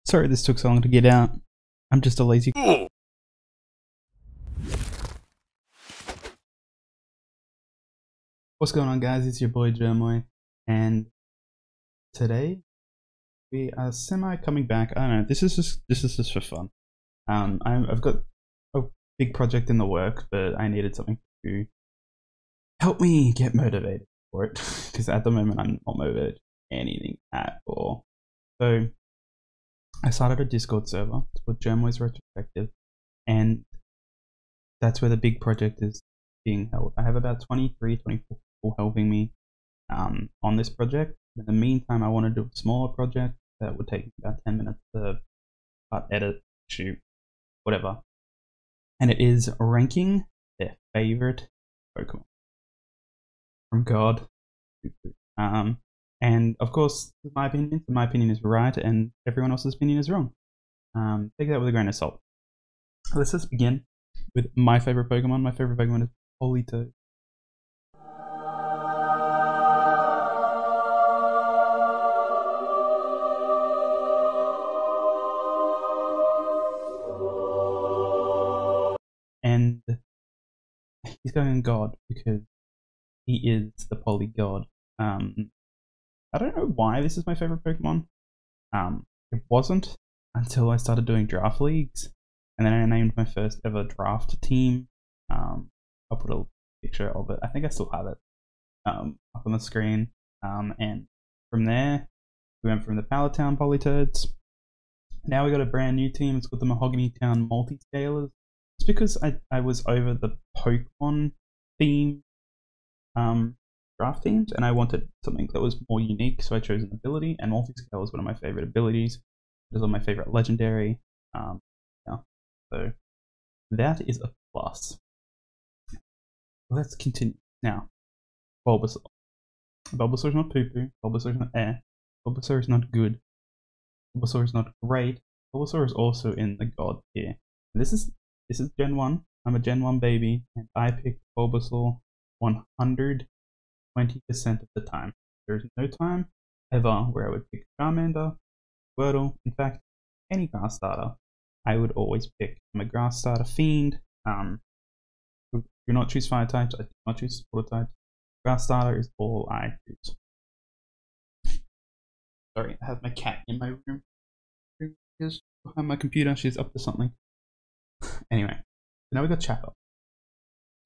Sorry this took so long to get out. I'm just a lazy. What's going on, guys? It's your boy Jermoy, and today we are coming back. I don't know. This is just for fun. I've got a big project in the works, but I needed something to help me get motivated for it because at the moment I'm not motivated for anything at all. So I started a Discord server. It's called Jermoy's Retrospective, and that's where the big project is being held. I have about 23, 24 people helping me on this project. In the meantime, I want to do a smaller project that would take me about 10 minutes to cut, edit, shoot, whatever. And it is ranking their favorite Pokemon from God. And of course, my opinion is right, and everyone else's opinion is wrong. Take that with a grain of salt. Let's just begin with my favorite Pokemon. My favorite Pokemon is Politoed. And he's going God because he is the Poly God. I don't know why this is my favorite Pokemon. It wasn't until I started doing draft leagues, and then I named my first ever draft team. I'll put a picture of it. I think I still have it up on the screen. And from there, we went from the Palatown Politoeds. Now we got a brand new team. It's called the Mahogany Town Multi-Scalers. It's because I was over the Pokemon theme draft teams, and I wanted something that was more unique, so I chose an ability, and multi-scale is one of my favorite abilities. It is one of my favorite legendary. Yeah, so that is a plus. Let's continue. Now, Bulbasaur. Bulbasaur is not poo-poo. Bulbasaur is not air. Bulbasaur is not good. Bulbasaur is not great. Bulbasaur is also in the God tier. This is Gen 1. I'm a Gen 1 baby, and I picked Bulbasaur 120% of the time. There is no time ever where I would pick Charmander, Wordle. In fact, any grass starter I would always pick. I'm a grass starter fiend. Do not choose fire types. I do not choose water types. Grass starter is all I choose. Sorry, I have my cat in my room. She's behind my computer. She's up to something. Anyway, now we got Chatot.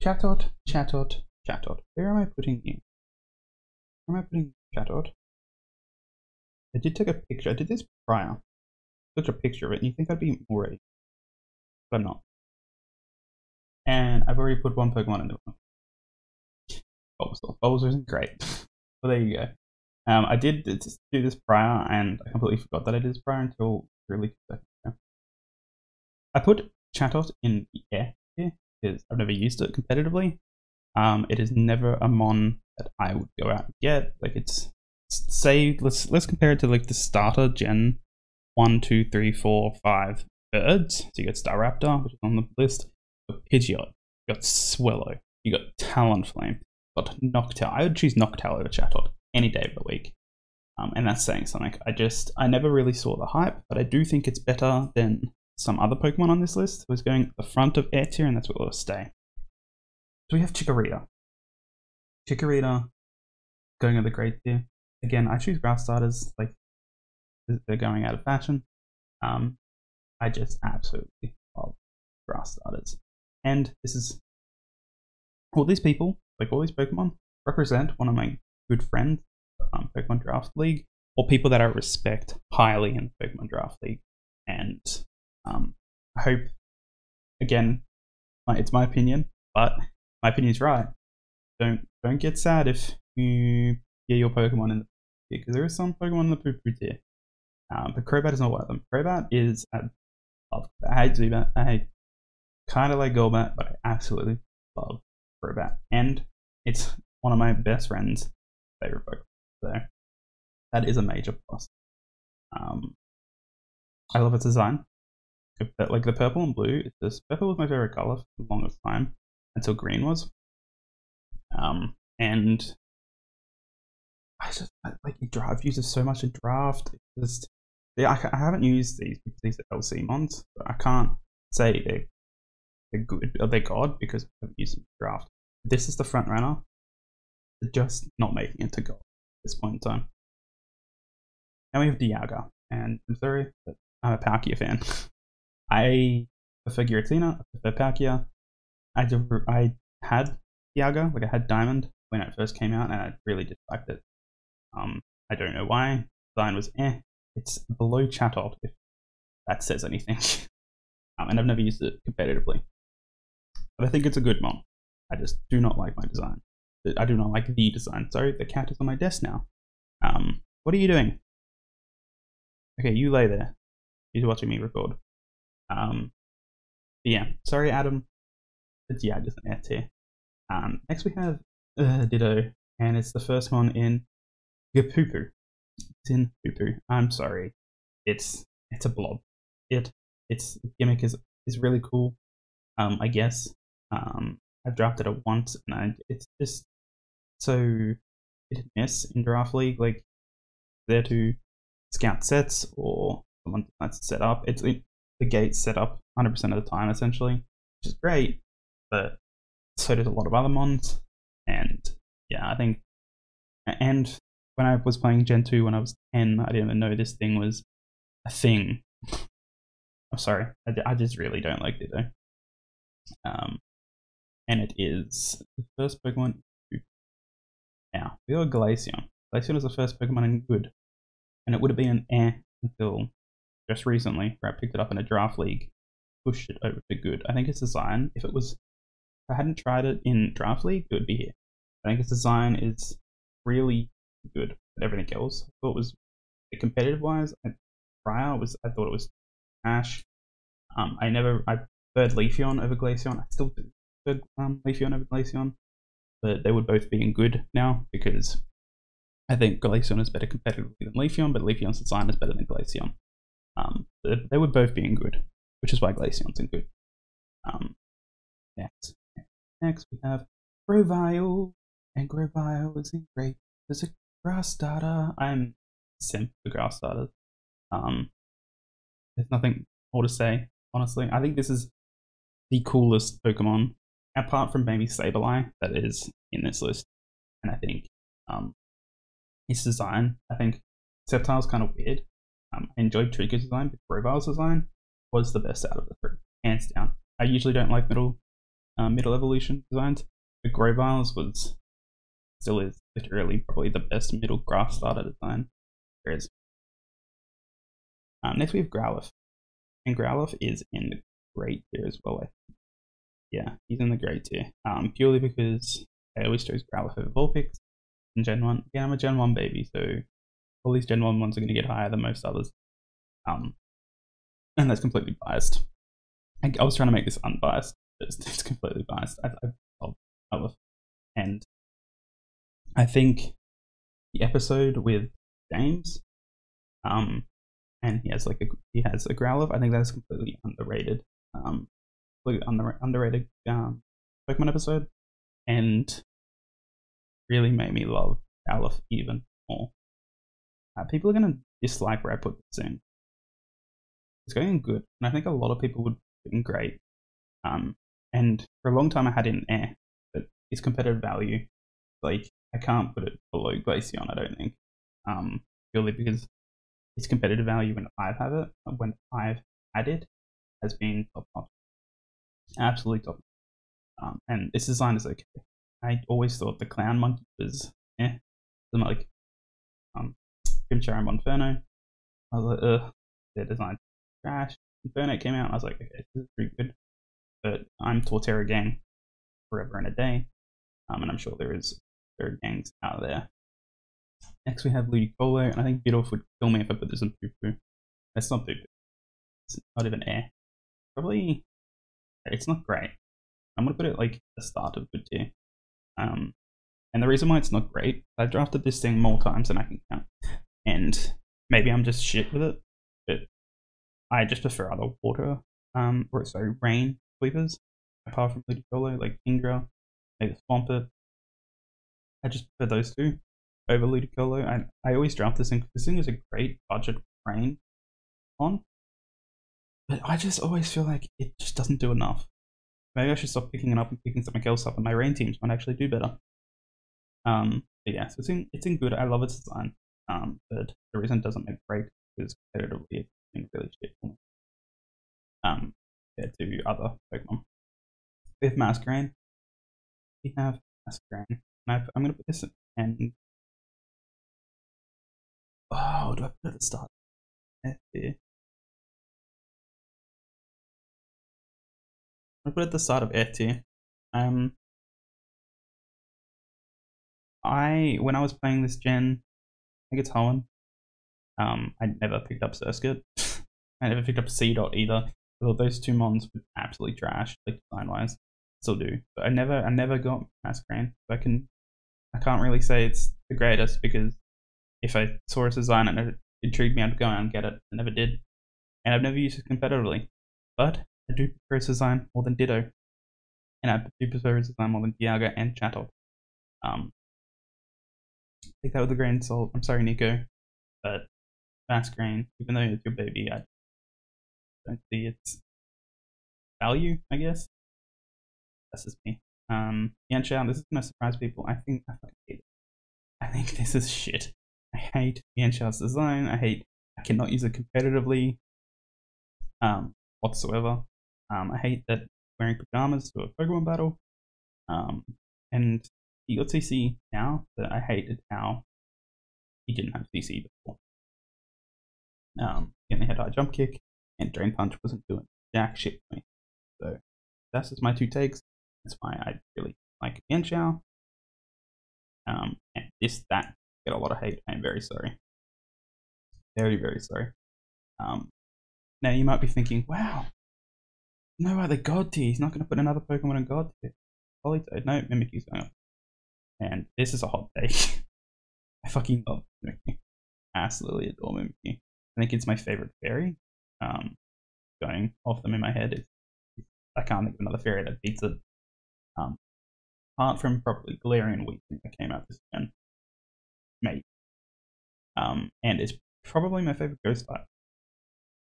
Chatot. Where am I putting you? Where am I putting Chatot? I did take a picture. I did this prior. Took a picture of it, and you think I'd be more ready, but I'm not. And I've already put one Pokemon into one. Bulbasaur. Bulbasaur isn't great. Well, there you go. I did do this prior, and I completely forgot that I did this prior until really 2 seconds ago. I put Chatot in the air here because I've never used it competitively. It is never a mon that I would go out and get. Like, it's, say, let's compare it to like the starter Gen 1, 2, 3, 4, 5 birds. So you got Staraptor, which is on the list. You got Pidgeot, you got Swellow, you got Talonflame, you got Noctowl. I would choose Noctowl over Chatot any day of the week. And that's saying something. I never really saw the hype, but I do think it's better than some other Pokemon on this list. It was going at the front of air tier, and that's where it will stay. So we have Chikorita. Chikorita going at the great tier. Again, I choose grass starters, like they're going out of fashion. I just absolutely love grass starters. And this is all these people, like all these Pokemon, represent one of my good friends, Pokemon Draft League, or people that I respect highly in the Pokemon Draft League. And I hope, again, it's my opinion, but my opinion is right. Don't get sad if you get your Pokemon in the tier, because there is some Pokemon in the poo-poo tier. But Crobat is not one of them. Crobat is I hate Zubat. I kind of like Golbat, but I absolutely love Crobat, and it's one of my best friend's favorite Pokemon. So that is a major plus. I love its design. Like the purple and blue. Purple was my favorite color for the longest time until green was. And I've used it so much in draft. Yeah, I haven't used these because these are LC mons. But I can't say they're good or they're god because I haven't used them in the draft. This is the front runner. They're just not making it to god at this point in time. Now we have Dialga, and I'm sorry, but I'm a Palkia fan. I prefer Giratina, I prefer Palkia. I had Dialga, like I had Diamond when it first came out, and I really disliked it. I don't know why. Design was It's below Chatot, if that says anything. And I've never used it competitively. But I think it's a good mon. I just do not like my design. I do not like the design. Sorry, the cat is on my desk now. What are you doing? Okay, you lay there. He's watching me record. Yeah, sorry, Adam. It's just an F tier. Next we have Ditto, and it's the first one in Gapupu. It's in Pupu. I'm sorry. It's a blob. Its gimmick is really cool. I guess. I've drafted it once, and it's just so hit and miss in draft league. Like there to scout sets or someone that's set up. The gate's set up 100% of the time essentially, which is great. But so does a lot of other mons, and yeah, I think. And when I was playing Gen 2 when I was 10, I didn't even know this thing was a thing. I'm sorry, I just really don't like Ditto. And it is the first Pokemon. Now, we got Glaceon. Glaceon is the first Pokemon in good, and it would have been an until just recently, where I picked it up in a draft league, pushed it over to good. I think its design, if I hadn't tried it in draft league, it would be here. I think its design is really good at everything else. I thought it was competitive wise. I thought it was trash. I preferred Leafeon over Glaceon. I still do prefer Leafeon over Glaceon, but they would both be in good now because I think Glaceon is better competitively than Leafeon, but Leafeon's design is better than Glaceon. They would both be in good, which is why Glaceon's in good. Next we have Grovyle, and Grovyle is in great. There's a grass starter. I'm simp for grass starters. There's nothing more to say, honestly. I think this is the coolest Pokemon, apart from maybe Sableye, that is in this list. And I think its design, I think Sceptile's kind of weird. I enjoyed Trico's design, but Grovyle's design was the best out of the three, hands down. I usually don't like middle evolution designs, but Grovyle's still is literally probably the best middle grass starter design there is. Next we have Growlithe, and Growlithe is in the great tier as well. I think. Yeah, he's in the great tier. Purely because I always chose Growlithe over Vulpix in Gen 1. Yeah, I'm a Gen 1 baby, so all these Gen 1 ones are going to get higher than most others. And that's completely biased. I was trying to make this unbiased, but it's completely biased. I love Growlithe. And I think the episode with James, and he has a Growlithe. I think that's completely underrated. Completely underrated Pokemon episode, and really made me love Growlithe even more. People are gonna dislike where I put this in. It's going good, and I think a lot of people would be great. And for a long time I had it in air, but its competitive value, like I can't put it below Glaceon. I don't think, purely because its competitive value when I've had it has been top notch, absolutely top. And its design is okay. I always thought the Clown Monkey was like Grimchar and Inferno. I was like, ugh, their design trash. Inferno came out, and I was like, okay, this is pretty good. But I'm Torterra gang forever and a day. And I'm sure there are gangs out there. Next we have Ludicolo, and I think Bidorf would kill me if I put this in Poo-Poo. It's not Poo-Poo. It's not even air. Probably, it's not great. I'm gonna put it like the start of good tier. And the reason why it's not great, I've drafted this thing more times than I can count. And maybe I'm just shit with it, but I just prefer other rain sweepers, apart from Ludicolo, like Kingdra, maybe Swampert. I just prefer those two over Ludicolo. I always draft this thing because this thing is a great budget rain on. But I just always feel like it just doesn't do enough. Maybe I should stop picking it up and picking something else up, and my rain teams might actually do better. But yeah, so it's in good. I love its design. But the reason it doesn't make great is competitively it's been really shit for me. Compared to other Pokemon. We have Masquerain. We have Masquerain. And I'm gonna put this in. Oh, do I put it at the start? F tier. I put it at the start of F tier. When I was playing this gen, I think it's Hoenn. I never picked up Surskit. I never picked up Chatot either. I thought those two mons were absolutely trash, like design wise. Still do. But I never got Masquerain. So I can't really say it's the greatest because if I saw a design and it intrigued me, I'd go out and get it. I never did. And I've never used it competitively. But I do prefer its design more than Ditto. And I do prefer its design more than Dialga and Chatot. Take that with a grain of salt. I'm sorry, Nico. But Masquerain, even though it's your baby, I don't see its value, I guess. That's just me. Meinshao, this is gonna surprise people. I fucking hate it. I think this is shit. I hate Mienshao's design. I cannot use it competitively. Whatsoever. I hate that wearing pajamas to a Pokemon battle. And he got CC now, but I hated how he didn't have CC before. He only had high jump kick, and Drain Punch wasn't doing jack shit for me. So that's just my two takes. That's why I really like Meinshao. And that get a lot of hate. I'm very sorry. Very, very sorry. Now you might be thinking, wow, no other God tier. He's not going to put another Pokemon in God tier. Politoed. No, Mimikyu's going up. And this is a hot take. I fucking love Mimikyu. Absolutely adore Mimikyu. I think it's my favorite fairy. Going off them in my head, I can't think of another fairy that beats it. Apart from probably Galarian Weavile that came out this gen. Mate. And it's probably my favorite ghost type.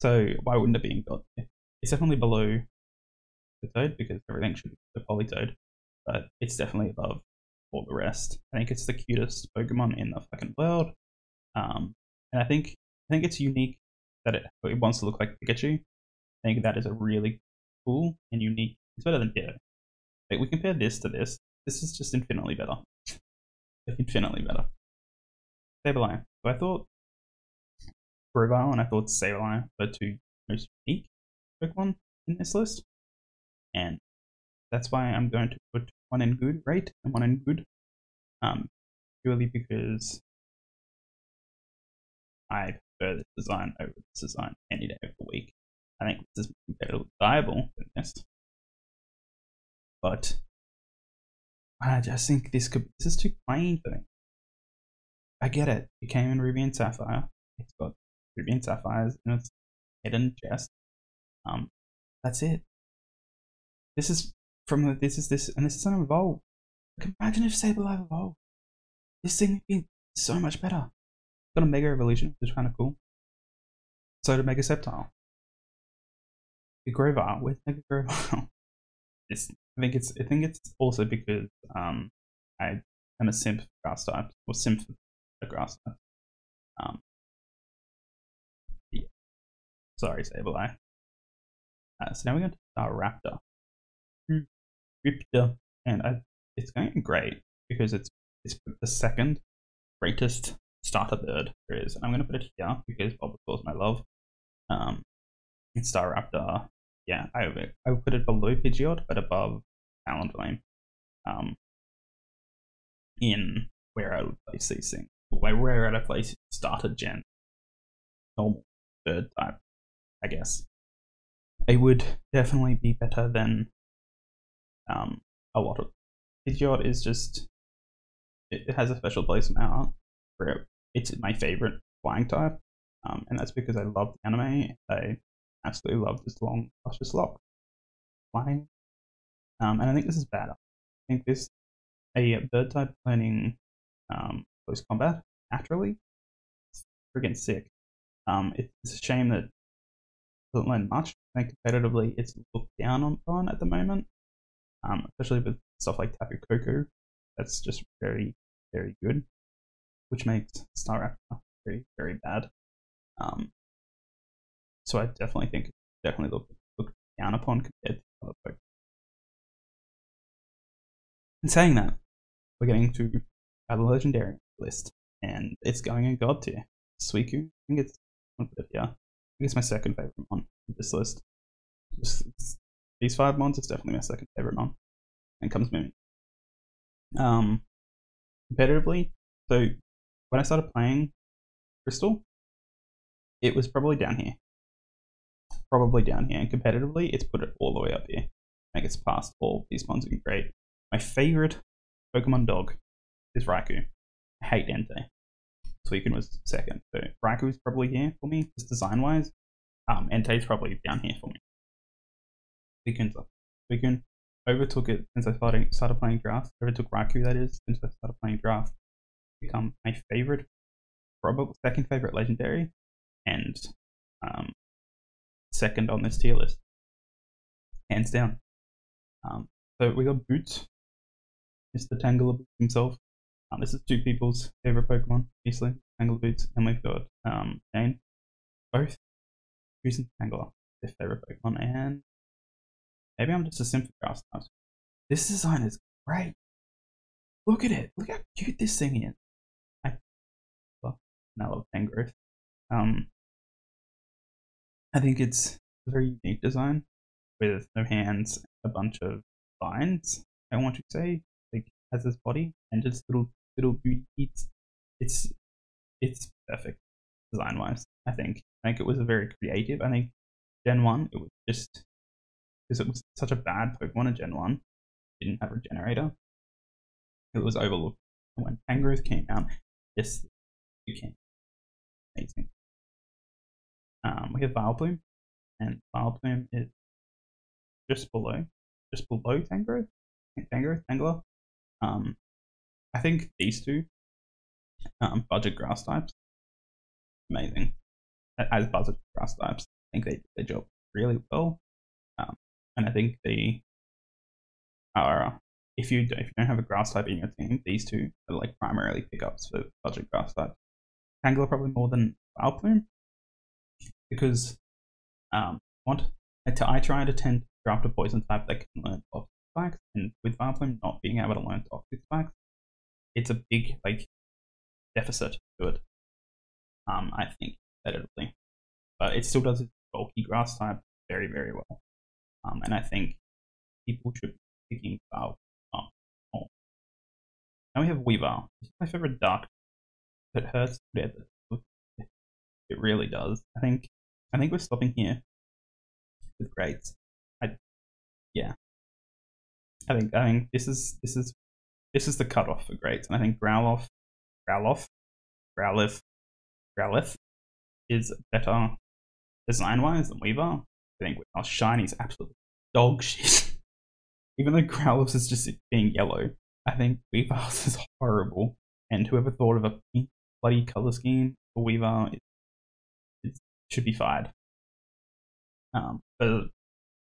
So why wouldn't it be in God tier? It's definitely below Politoed because everything should be the Politoed, but it's definitely above all the rest. I think it's the cutest Pokemon in the fucking world. And I think it's unique that it wants to look like Pikachu. I think that is a really cool and unique. It's better than Ditto. Like, we compare this to this. This is just infinitely better. Infinitely better. Sableye. So I thought Grovyle and I thought Sableye were the two most unique Pokemon in this list. And that's why I'm going to put one in good rate and one in good. Purely because I prefer this design over this design any day of the week. I think this is competitively viable than this. But I just think this is too plain for me. I get it. It came in Ruby and Sapphire. It's got Ruby and Sapphires in its hidden chest. That's it. This is and this is an evolve. Like, imagine if Sableye evolved. This thing would be so much better. It's got a Mega Evolution, which is kind of cool. So did Mega Sceptile. The Grovyle. Where's Mega Grovyle? I think it's also because I am a simp for grass type, or simp for grass type. Yeah. Sorry, Sableye. So now we're going to Staraptor. Riptor, and it's going great because it's the second greatest starter bird there is. And I'm going to put it here because Bulbasaur is my love. In Staraptor, yeah, I would put it below Pidgeot, but above Talonflame. In where I would place these things, where I'd place starter gen, normal bird type, I guess. It would definitely be better than a lot of Pidgeot is just it has a special place in my heart where it's my favorite flying type, and that's because I love the anime. I absolutely love this long luscious lock flying, and I think this is bad. I think this a bird type learning close combat naturally, it's friggin' sick. It's a shame that doesn't learn much. I think competitively it's looked down on at the moment, especially with stuff like Tapu Koko. That's just very, very good, which makes Staraptor very, very bad. So I definitely think it's definitely looked down upon compared to other Pokemon. In saying that, we're getting to the legendary list, and it's going in God tier. Suicune, I think it's yeah. I think it's my second favorite mon of this list. These 5 mons is definitely my second favorite mon. And comes Mimikyu. Competitively, so when I started playing Crystal, it was probably down here. And competitively, it's put it all the way up here. I think it's past all these mons are great. My favorite Pokemon dog is Raikou. I hate Entei. Suicune was second. So Raikou is probably here for me, just design-wise. Entei's probably down here for me. Suicune's up. Suicune overtook it since I started playing Draft. Overtook Raikou, that is, since I started playing Draft. Become my favorite, probably second favorite legendary, and second on this tier list. Hands down. So we got Boots, Mr. Tangela himself. This is 2 people's favorite Pokemon, obviously, Tangela Boots, and we've got Jane. Both using Tangela, their favorite Pokemon, and maybe I'm just a simp for grass types. This design is great. Look at it. Look how cute this thing is. I love Tangrowth. I think it's a very unique design with no hands, a bunch of vines, I want to say, like as his body, and just little beauty beats. It's perfect design wise. I think it was very creative. I think Gen 1 it was just because it was such a bad Pokemon in Gen 1, didn't have a generator. It was overlooked. And when Tangrowth came out, this became amazing. We have Vileplume, and Vileplume is just below Tangrowth. Tangela. I think these 2 budget grass types, amazing. As budget grass types, I think they did their job really well. And I think they are, if you don't have a grass type in your team, these 2 are like primarily pickups for budget grass types. Tangela probably more than Vileplume, because I try to tend to draft a poison type that can learn toxic spikes, and with Vileplume not being able to learn toxic spikes, it's a big deficit to it. I think competitively, but it still does its bulky grass type very, very well. And I think people should be picking Vileplume up more. Now we have Weavile. This is my favorite dark. It hurts to death. It really does. I think we're stopping here with grades. I think this is the cutoff for grades, and I think Growlithe is better design-wise than Weavile. I think Weavile's shiny is absolutely dog shit. Even though Growlithe is just being yellow, I think Weavile's is horrible. And whoever thought of a pink bloody color scheme for Weavile, it should be fired. But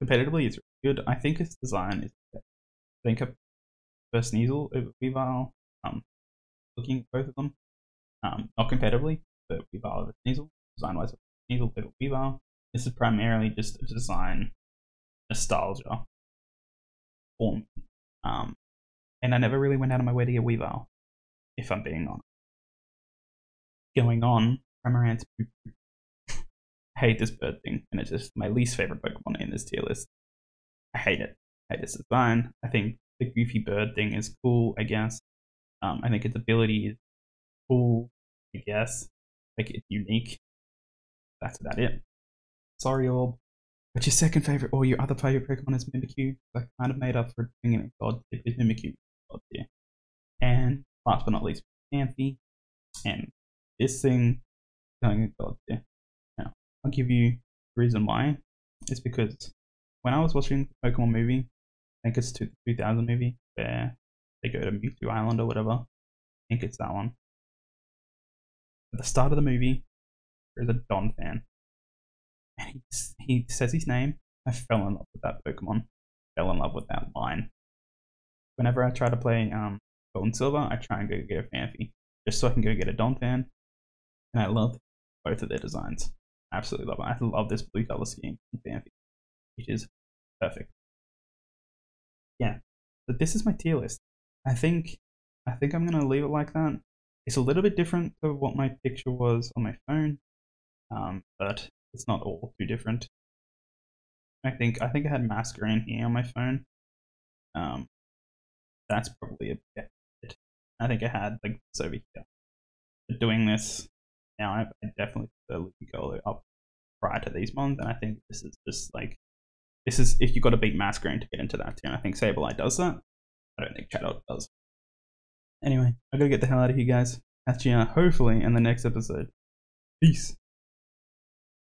competitively, it's really good. I think its design is better. I think I prefer Sneasel over Weavile. Looking at both of them, not competitively, but Weavile over Sneasel. Design-wise, Sneasel over Weavile. This is primarily just a design nostalgia for me. And I never really went out of my way to get Weavile, if I'm being honest. Going on, Cramorant's I hate this bird thing, and it's just my least favorite Pokemon in this tier list. I hate it. I hate this design. I think the goofy bird thing is cool, I guess. I think its ability is cool, I guess. Like, it's unique. That's about it. Sorry, Orb. But your second favorite, or your other favorite Pokemon is Mimikyu. I kind of made up for being in a god tier with Mimikyu. God tier. And last but not least, Phanpy. And this thing going in god tier. Now, I'll give you the reason why. It's because when I was watching the Pokemon movie, I think it's the 2000 movie, where they go to Mewtwo Island or whatever. I think it's that one. At the start of the movie, there's a Don fan. And he says his name, I fell in love with that Pokemon. Fell in love with that line. Whenever I try to play Gold and Silver, I try and go get a Phanpy, just so I can go get a Donphan. And I love both of their designs. Absolutely love it. I love this blue color scheme in Phanpy, which is perfect. Yeah, but this is my tier list. I think I'm gonna leave it like that. It's a little bit different to what my picture was on my phone, but it's not all too different. I think I had Masquerain here on my phone. That's probably a bit. I think I had like this over here. But doing this now, I definitely put the Ludicolo up prior to these ones, and I think this is just like, this is if you got to beat Masquerain to get into that tier. I think Sableye does that. I don't think Chatot does. Anyway, I gotta get the hell out of here, guys. Catch you hopefully in the next episode. Peace.